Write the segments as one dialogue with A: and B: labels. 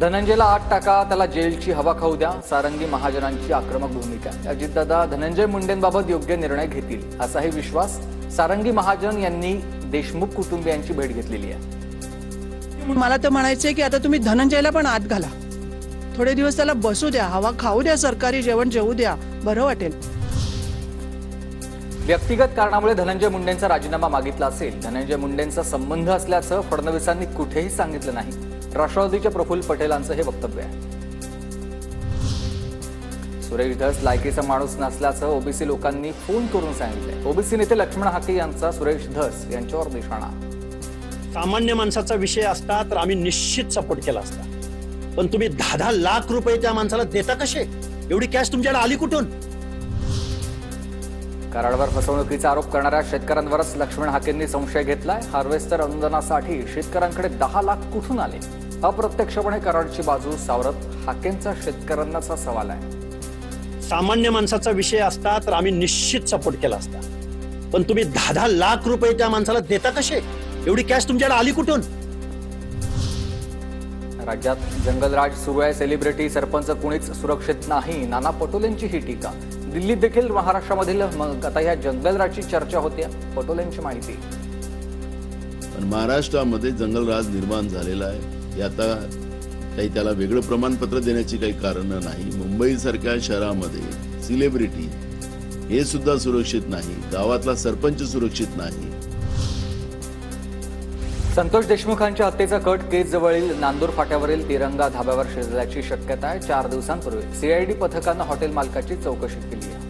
A: धनंजयला आत टाका, त्याला जेलची हवा खाऊ द्या, सारंगी महाजनांची आक्रमक भूमिका. अजितदादा धनंजय मुंडेंबाबत योग्य निर्णय घेतील असाही विश्वास सारंगी महाजन यांनी देशमुख कुटुंबियांची भेट घेतलेली आहे.
B: मला तर म्हणायचंय की आता तुम्ही धनंजयला पण आत घाला, थोडे दिवस त्याला बसू द्या, हवा खाऊ द्या, सरकारी जेवण जेवू द्या, बरं वाटेल.
A: व्यक्तिगत कारणामुळे धनंजय मुंडेंचा राजीनामा मागितला असेल. धनंजय मुंडेंचा संबंध असल्याचं फडणवीसांनी कुठेही सांगितलं नाही. राष्ट्रवादीच्या प्रफुल्ल पटेलांचं हे वक्तव्य आहे. सुरेश धस लायकीचा माणूस नसल्याचं ओबीसी लोकांनी फोन करून सांगितलंय. ओबीसी नेते लक्ष्मण हाके यांचा सुरेश धस यांच्यावर निशाणा.
C: सामान्य माणसाचा विषय असता तर आम्ही निश्चित सपोर्ट केला असता, पण तुम्ही 10 लाख रुपये त्या माणसाला देता कसे? एवढी कॅश तुमच्याकडे आली कुठून?
A: कराडवर फसवणुकीचा आरोप करणाऱ्या शेतकऱ्यांवरच लक्ष्मण हाकेंनी संशय घेतलाय. हार्वेस्टर अनुदानासाठी शेतकऱ्यांकडे 10 लाख कुठून आले? अप्रत्यक्षपणे कराडची बाजू सावरत हाकेंचा शेतकऱ्यांनाचा सवाल आहे.
C: सामान्य माणसाचा विषय असता तर आम्ही निश्चित सपोर्ट केला असता, पण तुम्ही 10 लाख रुपये त्या माणसाला देता कसे? एवढी कॅश तुमच्याकडे आली कुठून?
A: राज्यात जंगलराज सुरू आहे. सेलिब्रिटी सरपंच कुणीच सुरक्षित नाही. नाना पटोलेंची ही टीका. दिल्लीत देखील महाराष्ट्रामधील आता ह्या जंगलराजची चर्चा होते. पटोलेंची माहिती.
D: पण महाराष्ट्रामध्ये जंगलराज निर्माण झालेला आहे. हे आता काही त्याला वेगळं प्रमाणपत्र देण्याची काही कारणं नाही. मुंबईसारख्या शहरामध्ये सेलिब्रिटी हे सुद्धा सुरक्षित नाही. गावातला सरपंच सुरक्षित नाही.
A: संतोष देशमुखांच्या हत्येचा कट केज जवळील नांदूर फाट्यावरील तिरंगा धाब्यावर शिजल्याची शक्यता आहे. 4 दिवसांपूर्वी सीआयडी पथकानं हॉटेल मालकाची चौकशी केली आहे.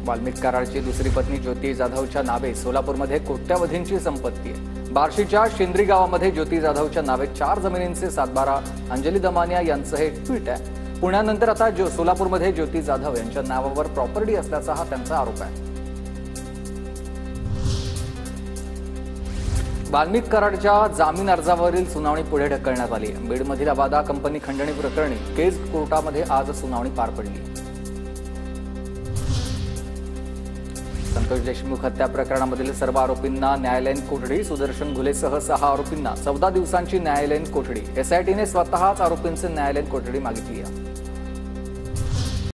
A: वाल्मिक कराडची दुसरी पत्नी ज्योती जाधवच्या नावे सोलापूरमध्ये कोट्यावधींची संपत्ती आहे. बार्शीच्या शेंद्री गावामध्ये ज्योती जाधवच्या नावे 4 जमिनींचे 7/12. अंजली दमानिया यांचं हे ट्विट आहे. पुण्यानंतर आता सोलापूरमध्ये ज्योती जाधव यांच्या नावावर प्रॉपर्टी असल्याचा हा त्यांचा आरोप आहे. वाल्मिक कराडच्या जामीन अर्जावरील सुनावणी पुढे ढकलण्यात आली. बीडमधील अबादा कंपनी खंडणी प्रकरणी केज कोर्टामध्ये आज सुनावणी पार पडली. संतोष देशमुख हत्या प्रकरणामधील सर्व आरोपींना न्यायालयीन कोठडी. सुदर्शन घुलेसह 6 आरोपींना 14 दिवसांची न्यायालयीन कोठडी. एसआयटीने स्वतःच आरोपींचे न्यायालयीन कोठडी मागितली आहे.